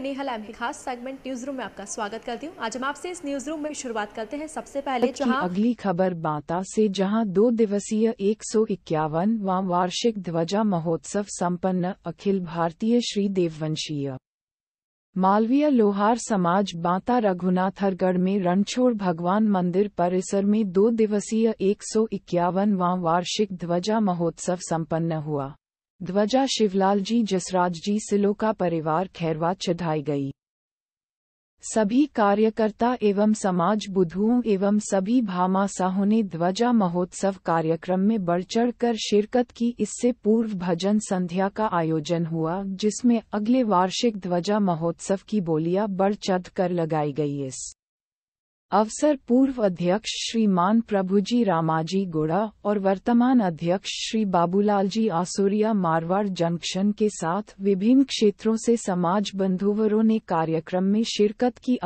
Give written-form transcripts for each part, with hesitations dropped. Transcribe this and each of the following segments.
Nehal MP खास segment news room में आपका स्वागत करती हूँ। आज हम आपसे इस न्यूज रूम में शुरुआत करते हैं। सबसे पहले अगली खबर बांता से, जहां 2 दिवसीय 151वां वार्षिक ध्वजा महोत्सव संपन्न। अखिल भारतीय श्री देववंशीय मालवीय लोहार समाज बांता रघुनाथरगढ़ में रणछोड़ भगवान मंदिर परिसर में 2 दिवसीय 151वां वार्षिक ध्वजा महोत्सव संपन्न हुआ। ध्वजा शिवलाल जी जसराज जी सिलोका परिवार खैरवा चढ़ाई गई। सभी कार्यकर्ता एवं समाज बुद्धुओं एवं सभी भामाशाहों ने ध्वजा महोत्सव कार्यक्रम में बढ़-चढ़ कर शिरकत की। इससे पूर्व भजन संध्या का आयोजन हुआ, जिसमें अगले वार्षिक ध्वजा महोत्सव की बोलियां बढ़-चढ़ कर लगाई गई। इस अवसर पूर्व अध्यक्ष श्रीमान प्रभुजी रामाजी गुड़ा और वर्तमान अध्यक्ष श्री बाबूलाल जी आसुरिया मारवाड़ जंक्शन के साथ विभिन्न क्षेत्रों से समाज बंधुवरों ने कार्यक्रम में शिरकत की।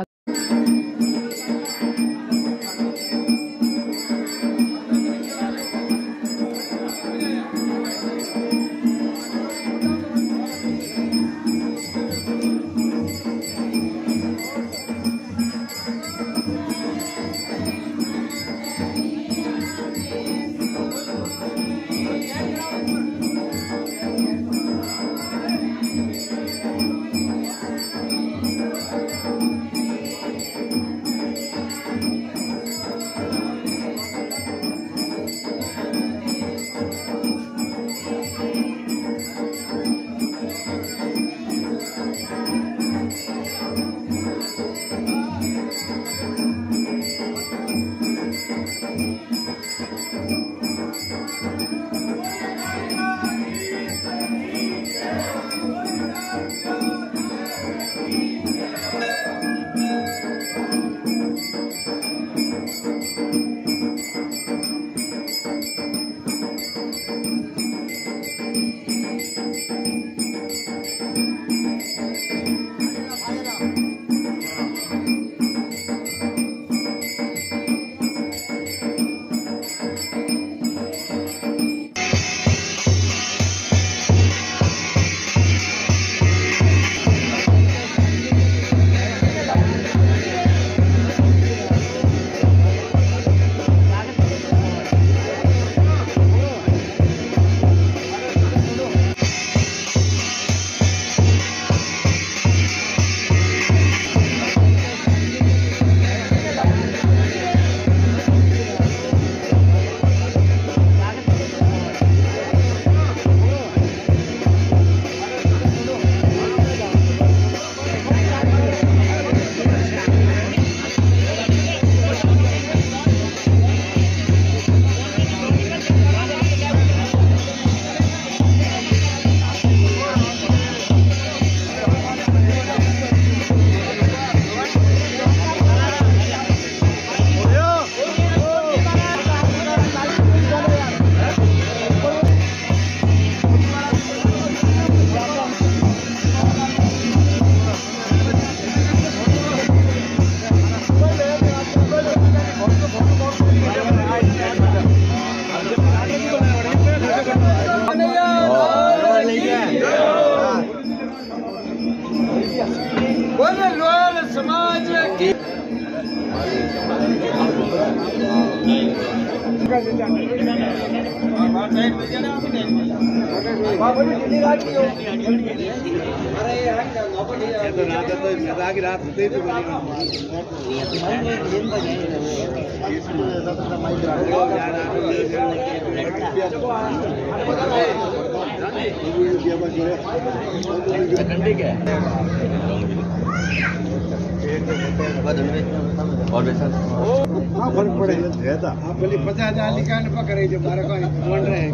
फर्क पड़ेगा आप बोले 50,000 निकाल पकड़े जो बारह का बोल रहे हैं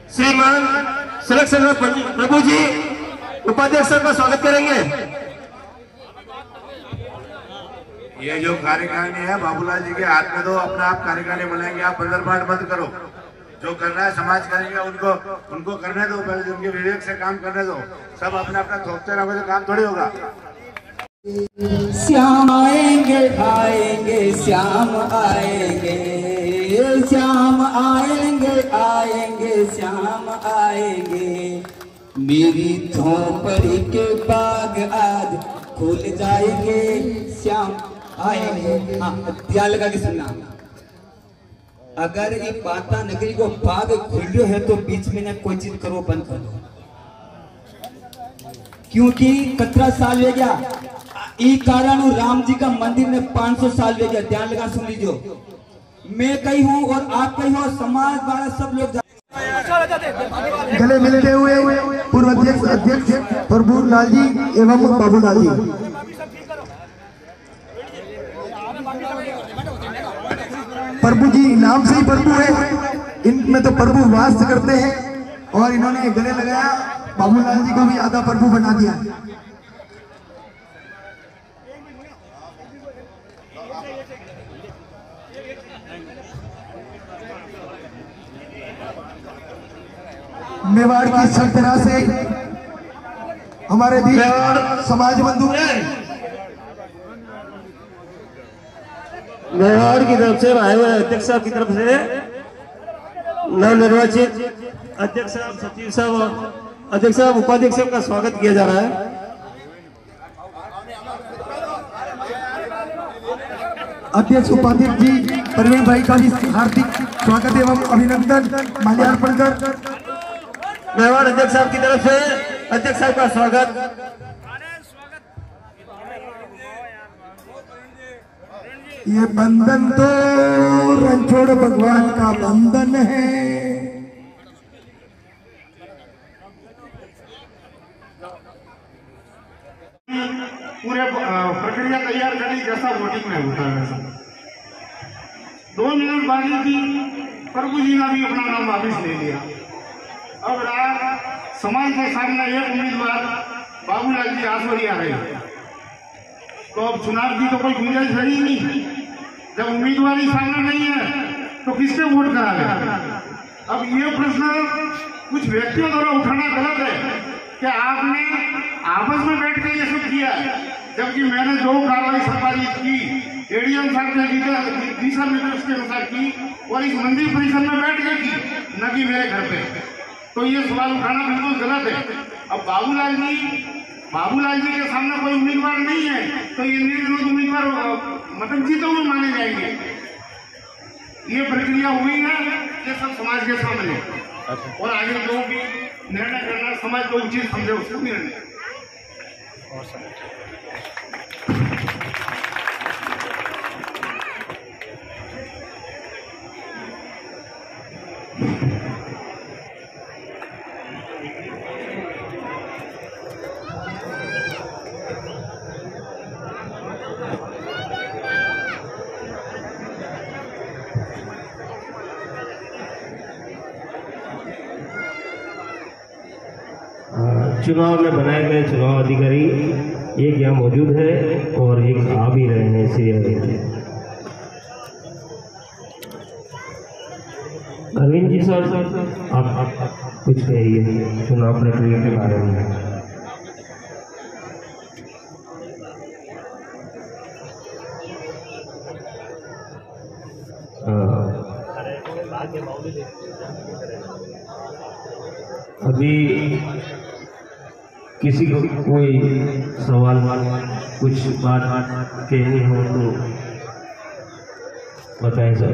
श्रीमान सिलेक्शन प्रभु जी उपाध्यक्ष का स्वागत करेंगे। ये जो कार्यकारिणी है बाबूलाल जी के हाथ में दो, अपने आप कार्यकारिणी बनाएंगे। आप बंदरबाट मत करो। जो करना है समाज करेंगे, उनको करने दो, पहले उनके विवेक से काम करने दो। सब अपना अपना थोपते रहोगे तो काम थोड़ी होगा। श्याम आएंगे आएंगे श्याम आएंगे, श्याम आएंगे आएंगे श्याम आएंगे, मेरी झोंपड़ी के बाग आज खुल जाएंगे, श्याम आएंगे। हाँ, ध्यान लगा के सुनना। अगर ये पाता नगरी को बाग खुल्यो है तो बीच में ना कोई चीज करो, बंद कर दो, क्योंकि 17 साल हो गया ई कारण राम जी का मंदिर में 500 साल हो गया। ध्यान लगा सुन लीजिए, मैं कही हूँ और आप कही हो, समाज वाला सब लोग गले मिलते हुए पूर्व अध्यक्ष प्रभु लाल जी एवं बाबू लाल जी। प्रभु जी नाम से ही प्रभु है, इनमें तो प्रभु वास करते हैं और इन्होंने गले लगाया, बाबूलाल जी को भी आधा प्रभु बना दिया। मेवाड़ की सब तरह से हमारे भी समाज बंधु मेवाड़ की तरफ से आए हुए अध्यक्ष साहब की तरफ से नवनिर्वाचित अध्यक्ष साहब, सचिव साहब, अध्यक्ष साहब, उपाध्यक्ष साहब का स्वागत किया जा रहा है। अध्यक्ष उपाध्यक्ष जी प्रवीण भाई का भी हार्दिक स्वागत एवं अभिनंदन माल्यार्पण कर मेवाड़ अध्यक्ष साहब की तरफ से अध्यक्ष साहब का स्वागत। ये बंधन तो रणछोड़ भगवान का बंधन है, पूरे प्रक्रिया तैयार करनी जैसा वोटिंग में होता है। 2 मिनट बाकी थी, प्रभु जी ने भी अपना नाम वापिस ले लिया। अब रात समाज के सामने एक उम्मीदवार बाबूलाल जी आसवरी आ रहे हैं, तो अब चुनाव की तो कोई गुंजाइश रही नहीं। जब उम्मीदवार ही सामने नहीं है तो किसके वोट करावे? अब ये प्रश्न कुछ व्यक्तियों द्वारा उठाना गलत है कि आपने आपस में बैठ कर ये सब किया, जबकि मैंने जो कार्रवाई संपादित की एडीएम साहब ने दिशा निर्देश के अनुसार की और इस मंदिर परिसर में बैठ कर की, न कि मेरे घर पे। तो ये सवाल उठाना बिल्कुल गलत है। अब बाबूलाल जी के सामने कोई उम्मीदवार नहीं है तो ये निर्विरोध उम्मीदवार मतलब जीते हुए माने जाएंगे। ये प्रक्रिया हुई है, ये सब समाज के सामने, और आगे जो भी निर्णय करना समाज को उचित समझे उसको निर्णय। चुनाव में बनाए गए चुनाव अधिकारी एक यहाँ मौजूद है और एक आ भी रहे हैं सीरियल। अरविंद जी सर, आप कुछ कहिए चुनाव प्रक्रिया के बारे में। अभी किसी को कोई सवाल कुछ बात कहनी हो तो बताएं सर।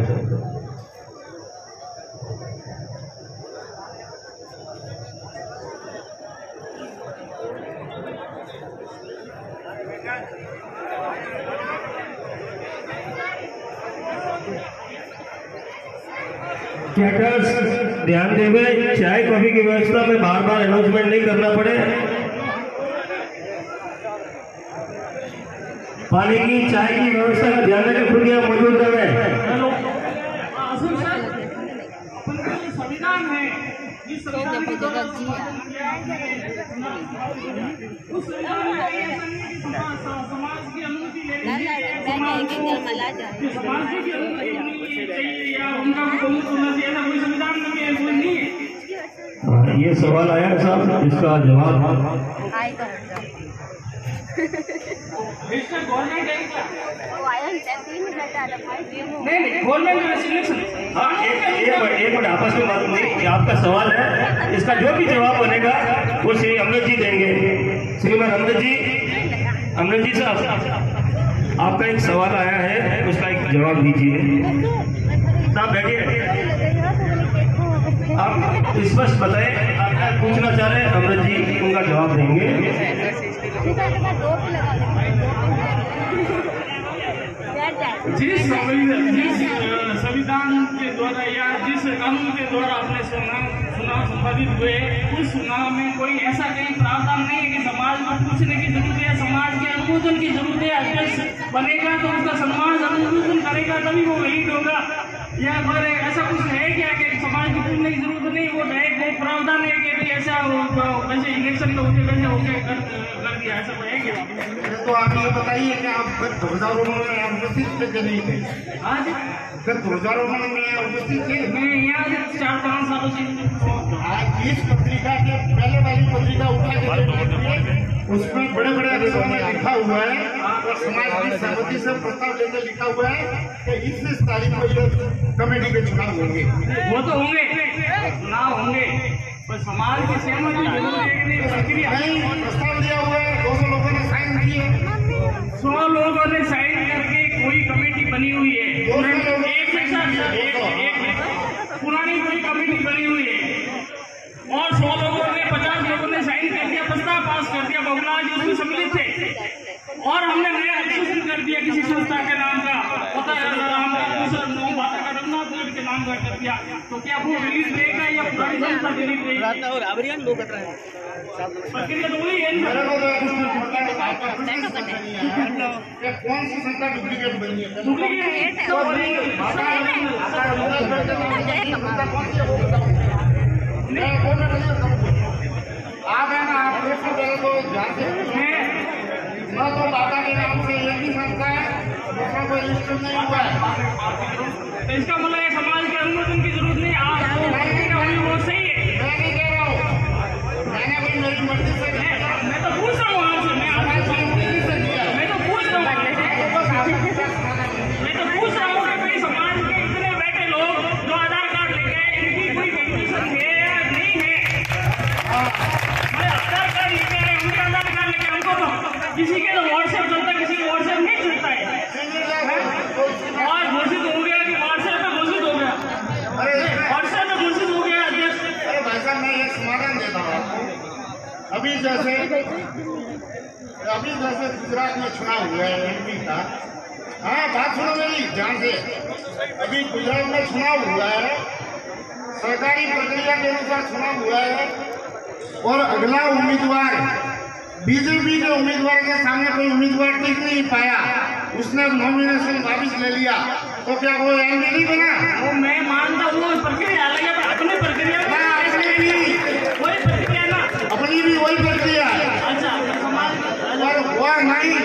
ध्यान देवे, चाय कॉफी की व्यवस्था में बार बार अनाउंसमेंट नहीं करना पड़े। पानी की, चाय की व्यवस्था का ध्यान रखें, खुद यहाँ मौजूद रहे। संविधान है, इस संविधान के समाज की अनुमति लेनी या उनका बहुत होना चाहिए, ऐसा कोई संविधान में कोई नहीं है। ये सवाल आया है साहब, इसका जवाब इसका गवर्नमेंट है क्या? नहीं गवर्नमेंट रेजिग्नेशन। हाँ, एक मिनट आपस में बात नहीं, आपका सवाल है, इसका जो भी जवाब बनेगा वो श्री अमृत जी देंगे। श्रीमान अमृत जी साहब, आपका एक सवाल आया है, उसका एक जवाब दीजिए। साहब बैठिए, आप स्पष्ट बताएं, आप क्या पूछना चाह रहे हैं, अमृत जी उनका जवाब देंगे। जिस संविधान के द्वारा या जिस कानून के द्वारा आपने चुनाव संपादित हुए, उस चुनाव में कोई ऐसा कहीं प्रावधान नहीं है कि समाज को पूछने की जरूरत है, समाज के अनुमोदन की जरूरत है। अध्यक्ष बनेगा तो उसका समाज अनुमोदन करेगा तभी वो वैलिड होगा, या फिर ऐसा कुछ है क्या कि समाज को पूछने की जरूरत नहीं, वो डायरेक्ट वो प्रावधान है कि ऐसा वैसे इलेक्शन में होते वैसे होके कर दिया, ऐसा है क्या? तो आप ये बताइए कि आप 2019 में उपस्थित थे कि नहीं थे? हाँ जी, 2019 में उपस्थित थे। मैं यहाँ 4-5 सालों से इस पत्रिका के पहले वाली पत्रिका उठा के उसमें बड़े बड़े अक्षरों में लिखा हुआ है और समाज की सहमति से प्रस्ताव लेकर लिखा हुआ है कि 21 तारीख को ये कमेटी के चुनाव होंगे। वो तो होंगे, चुनाव होंगे, पर समाज की सहमति प्रक्रिया नहीं, प्रस्ताव दिया हुआ है, 200 लोगों ने साइन किए, 100 लोगों ने साइन करके कोई कमेटी बनी हुई है, पुरानी कोई कमेटी बनी हुई है, और 100 लोगों ने 50 लोगों ने साइन कर दिया, प्रस्ताव पास कर दिया, बबुला जी उसमें सम्मिलित थे, और हमने नया रजिस्ट्रेशन कर दिया किसी संस्था के नाम का, पता है नाम का, दूसरा बात का रघुनाथ रेड्डी के नाम का कर दिया, तो क्या वो रिलीज देगा या पुरानी संस्था रिलीज देगा? प्रक्रिया तो वही है। कौन सी संस्था डुप्लीकेट बनी है? डुप्लीकेट आप है ना, आप देखो पहले तो जानते हैं न तो बाबा के नाम से एक ही संस्था है, दूसरा कोई रजिस्टर नहीं हुआ है, तो इसका मतलब है समाज के अनुमोदन की जरूरत नहीं। आप वो सही है, मैं नहीं कह रहा हूँ, मैंने भी मेरी मर्जी से मैं तो पूछ रहा हूँ आपसे, मैं तो पूछ रहा हूँ कि भाई समाज के इतने बैठे लोग जो आधार कार्ड लेके इनकी कोई वेरिफिकेशन है या नहीं है? आधार कार्ड लेके आए, उनके आधार कार्ड लेके हमको तो किसी के तो व्हाट्सएप चलता है, किसी का व्हाट्सएप नहीं चलता है, और घोषित हो गया कि व्हाट्सएप में घोषित हो गया, व्हाट्सएप में घोषित हो गया। अरे भाई साहब, मैं एक समाधान देता हूँ आपको। अभी जैसे गुजरात में चुनाव हुआ है MP का, हाँ बात सुनो मेरी ध्यान से, अभी गुजरात में चुनाव हुआ है, सरकारी प्रक्रिया के अनुसार चुनाव हुआ है, और अगला उम्मीदवार बीजेपी के उम्मीदवार के सामने कोई उम्मीदवार टिक नहीं पाया, उसने नॉमिनेशन वापस ले लिया, तो क्या वो एमपी बना? वो मैं मानता हूँ, प्रक्रिया अलग है, अपनी प्रक्रिया वही प्रक्रिया ना, अपनी भी वही प्रक्रिया है। अच्छा, और वो नहीं,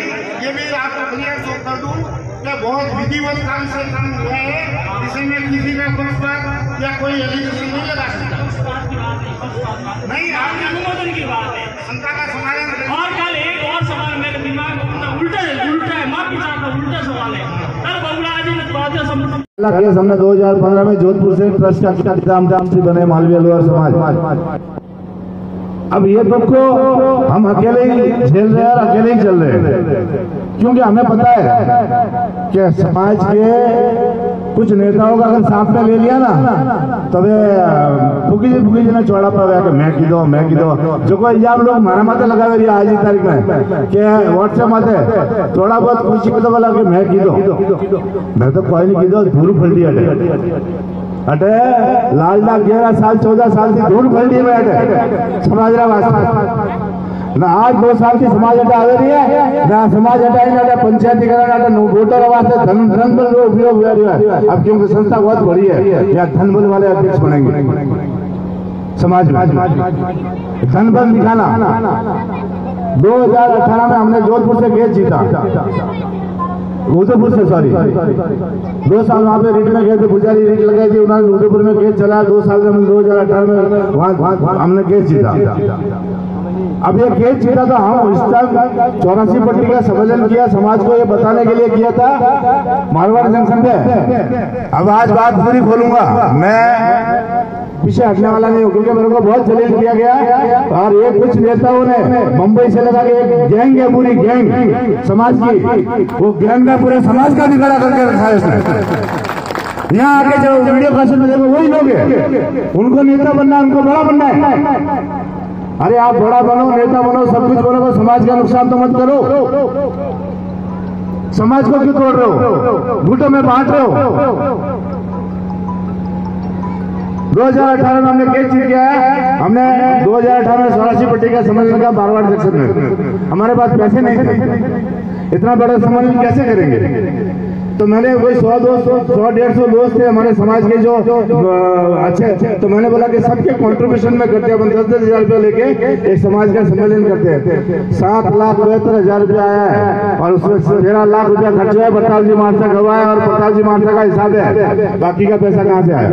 ये भी आपको क्लियर कर दूं कि बहुत विधिवत काम से काम हुआ है, इसमें किसी का पक्षपात या कोई एलिगेशन नहीं लगा सकता। नहीं, आपके अनुमोदन की बात है, शंका का समाधान। और कल एक और सवाल मेरे दिमाग में उल्टा है, माफी चाहता हूँ, उल्टा सवाल है। कल बबुला जी ने बात है, हमने 2015 में जोधपुर से ट्रस्ट का रामसी बने मालवीय लोअर समाज। अब ये दुख को हम अकेले ही झेल रहे हैं और अकेले ही चल रहे हैं, क्योंकि हमें पता है कि समाज के कुछ नेताओं का अगर साथ में ले लिया ना, तो वे फुकी जी ने चौड़ा पड़ गया कि मैं की दो जो कोई इल्जाम लोग मारा माते लगा रही आज ही तारीख में कि व्हाट्सएप माते थोड़ा बहुत कुछ तो बोला कि मैं की दो, मैं तो कोई नहीं की दो, धूल फलती अटे लालडा 11 साल 14 साल की धूल फलती में अटे समाज ना, आज 2 साल की समाज हटा आ रही है ना, समाज हटाई ना पंचायतीकरण वोटर आवाज से धन बल उपयोग हुआ रहा है। अब क्योंकि संस्था बहुत बड़ी है, या धन बल वाले अध्यक्ष बनेंगे, समाज में जनपद निकाला। 2018 में हमने जोधपुर से केस जीता, उदयपुर से, सॉरी 2 साल वहाँ पे रीट में गए थे, पुजारी रीट लगाई थी, उन्होंने उदयपुर में केस चलाया 2 साल में। 2018 में वहाँ हमने केस जीता। अब ये केस जीता तो हम इस टाइम 84 पट्टी का सम्मेलन किया, समाज को ये बताने के लिए किया था मारवाड़ जंक्शन पे। अब आज बात पूरी खोलूंगा, मैं पीछे हटने वाला नहीं हूँ, क्योंकि मेरे को बहुत जलील किया गया। और ये कुछ नेताओं ने मुंबई से लगा के एक गैंग है, पूरी गैंग समाज की, वो गैंग ने पूरे समाज का बिगाड़ा करके रखा है इसने। यहाँ आके जो वीडियो कैसेट में देखो वही लोग हैं, उनको नेता बनना है, उनको बड़ा बनना है। अरे आप बड़ा बनो, नेता बनो, सब कुछ बनो, तो समाज का नुकसान तो मत करो। समाज को क्यों तोड़ रहे हो, गुटों में बांट रहे हो। 2018 में हमने केस जीत गया है। हमने 2018 में 84 पट्टी का सम्मेलन का मारवाड़ जंक्शन में। हमारे पास पैसे नहीं थे, इतना बड़ा सम्मेलन कैसे करेंगे। तो मैंने वही 100-150 दोस्त थे हमारे समाज के जो अच्छे, तो मैंने बोला कि सबके कंट्रीब्यूशन में करते हैं, 10-10 हजार रुपया लेके एक समाज का सम्मेलन करते हैं। 7,72,000 रुपया आया है, और उसमें 13 लाख रुपया खर्च हुआ है। प्रताप जी मानसा गवाह है, और प्रताप जी मानसा का हिसाब है, बाकी का पैसा कहाँ से आया।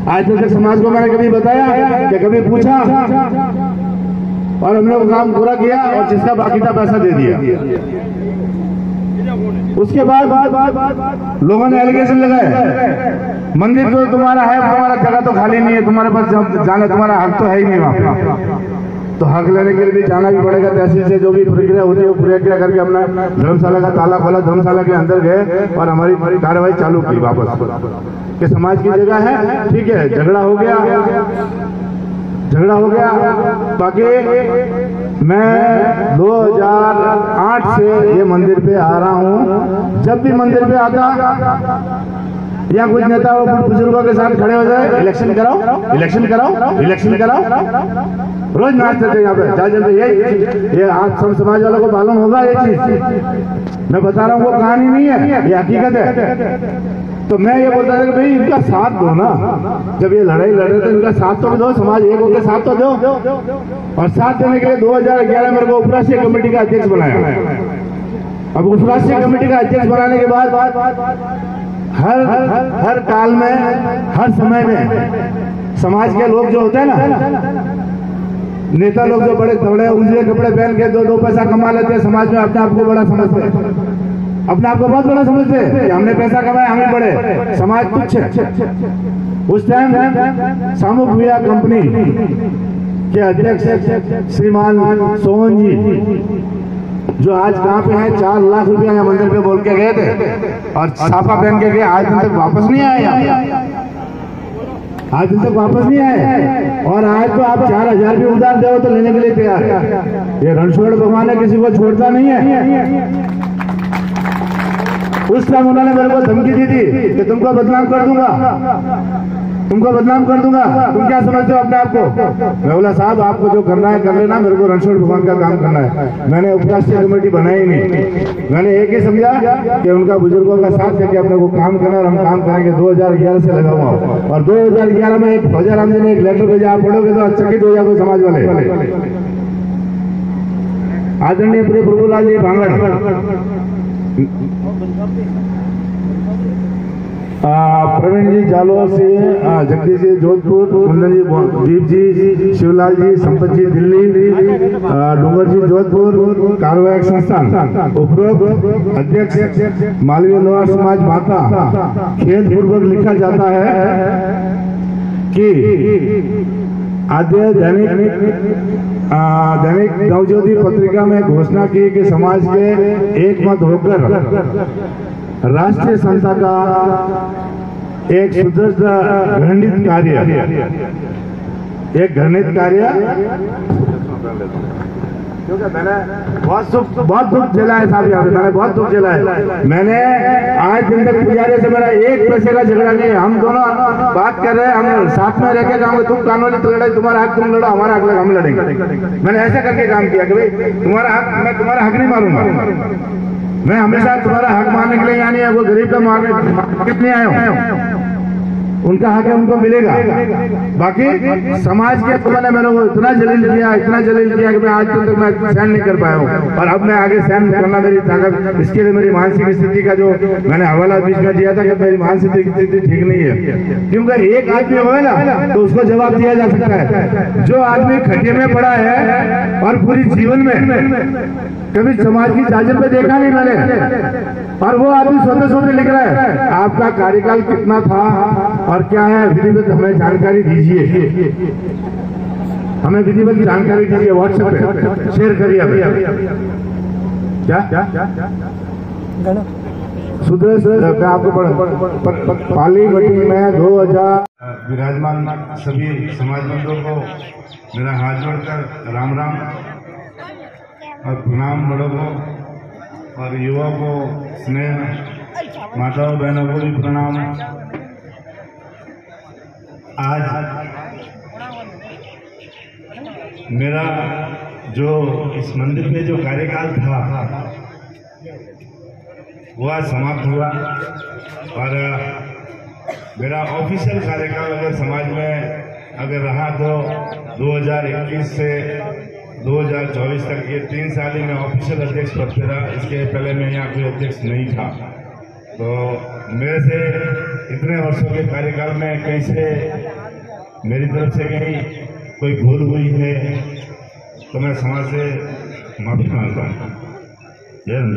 आज तक समाज को मैंने कभी बताया कि कभी पूछा, और हमने वो काम पूरा किया, और जिसका बाकी था पैसा दे दिया। उसके बाद लोगों ने एलिगेशन लगाए, मंदिर तो तुम्हारा है, तुम्हारा जगह तो खाली नहीं है, तुम्हारे पास जाना, तुम्हारा हक तो है ही नहीं वहाँ। तो हक लेने के लिए भी जाना भी पड़ेगा, तहसील से जो भी प्रक्रिया होती है वो प्रक्रिया करके हमने धर्मशाला का ताला खोला, धर्मशाला के अंदर गए और हमारी कार्रवाई चालू की वापस कि समाज की जगह है, ठीक है। झगड़ा हो गया। बाकी मैं 2008 से ये मंदिर पे आ रहा हूँ। जब भी मंदिर पे आता या कुछ नेता बुजुर्गों के साथ खड़े हो जाए, इलेक्शन कराओ, रोज नाचते थे यहाँ पे। ये आज सब समाज वालों को मालूम होगा ये चीज, मैं बता रहा हूँ, वो कहानी नहीं है, ये हकीकत है। तो मैं ये बोलता था कि भाई इनका साथ दो ना, जब ये लड़ाई लड़ रहे थे इनका साथ तो दो, समाज एक होकर साथ तो दो। और साथ देने के लिए 2011 मेरे को उपराष्ट्रीय कमेटी का अध्यक्ष बनाया। अब उपराष्ट्रीय कमेटी का अध्यक्ष बनाने के बाद हर काल में, हर समय में समाज के लोग जो होते हैं ना, नेता लोग जो बड़े थोड़े उजले कपड़े पहन के 2 पैसा कमा लेते हैं, समाज में अपने आप को बड़ा समझते हैं, अपने आप को बहुत बड़ा समझते हैं। हमने पैसा कमाया, हम ही बड़े, समाज तुच्छ है। उस टाइम सामूहिक विवाह कंपनी के अध्यक्ष श्रीमान सोहन जी, जो आज कहाँ पे हैं, 4 लाख रुपया यहाँ मंदिर पे बोल के गए थे और छापा पहन के गए, आज दिन तक वापस नहीं आए। आज दिन तक वापस नहीं आए। और आज तो आप 4,000 भी उधार दो तो लेने के लिए तैयार है। ये रणछोड़ भगवान है, किसी को छोड़ता नहीं है। उस टाइम उन्होंने मेरे को धमकी दी थी कि तुमको बदनाम कर दूंगा, तुम क्या समझते हो अपने आप को। मैं बोला साहब आपको जो करना है कर लेना, मेरे को रणछोड़ भगवान का काम करना है। मैंने उपराष्ट्रीय कमेटी बनाई नहीं, मैंने एक ही समझा कि उनका बुजुर्गों का साथ देके अपने को काम करना, और हम काम करेंगे। 2011 से लगा हुआ, और 2011 में एक फौजाराम जी ने एक लेटर भेजा, आप पढ़ोगे तो चकित हो जाओगे समाज वाले। आदरणीय प्रभुलाल जी भांगड़, प्रवीण जी जालोर से, जगदीश जी जोधपुर, कुंदन जी दीप जी, शिवलाल जी, संपत जी दिल्ली, डूंगर जी जोधपुर, कार्रवाई संस्थान उपरोक्त अध्यक्ष मालवीय लोहार समाज माता। खेद पूर्वक लिखा जाता है कि आद्य दैनिक नवज्योति पत्रिका में घोषणा की कि समाज के एक मत होकर राष्ट्रीय संस्था का एक सुदृढ़ घृणित कार्य, क्योंकि मैंने बहुत दुख झेला है साहब, यहाँ पे मैंने बहुत दुख झेला है। मैंने आज दिन तक पुजारी से मेरा एक पैसे का झगड़ा नहीं है। हम दोनों बात कर रहे हैं, हम साथ में रह के काम, तुम कानूनी तो लड़ाई, तुम्हारा हक तुम लड़ो, हमारा हक हम लड़ेंगे। मैंने ऐसा करके काम किया कि भाई तुम्हारा हक, मैं तुम्हारा हक नहीं मारूंगा। मैं हमेशा तुम्हारा हक मारने के लिए यहाँ नहीं है, वो गरीब का मारने कितने आया हूँ। उनका हक है, उनको मिलेगा। बाकी समाज के तो मैंने मेरे को इतना जलील किया कि मैं आज तक मैं सहन नहीं कर पाया हूँ, और अब मैं आगे सहन करना मेरी ताकत। इसके लिए मेरी मानसिक स्थिति का जो मैंने हवाला बीच में दिया था कि मेरी मानसिक स्थिति ठीक नहीं है, क्योंकि एक आदमी होगा ना तो उसको जवाब दिया जा सकता है। जो आदमी खड्डे में पड़ा है और पूरी जीवन में कभी समाज की जाजर पे देखा नहीं मैंने, और वो आदमी सोते लिख रहा है आपका कार्यकाल कितना था और क्या है, विधिवत हमें जानकारी दीजिए, हमें विधिवत जानकारी दीजिए, व्हाट्सएप पे शेयर करिए। क्या सुदेश मैं आपको पाली मीटिंग में 2000 विराजमान सभी समाज बंधुओं को मेरा हाथ जोड़कर राम राम और प्रणाम, बड़ों को और युवाओं को स्नेह, माताओं बहनों को भी प्रणाम। आज मेरा जो इस मंदिर में जो कार्यकाल था वो आज समाप्त हुआ, और मेरा ऑफिशियल कार्यकाल अगर समाज में अगर रहा तो 2021 से 2024 तक ये 3 साल ही मैं ऑफिशियल अध्यक्ष पद पे रहा। इसके पहले मैं यहाँ कोई अध्यक्ष नहीं था। तो मेरे से इतने वर्षों के कार्यकाल में कहीं से मेरी तरफ से कहीं कोई भूल हुई है तो मैं समाज से माफी मांगता हूँ। जय हिंद।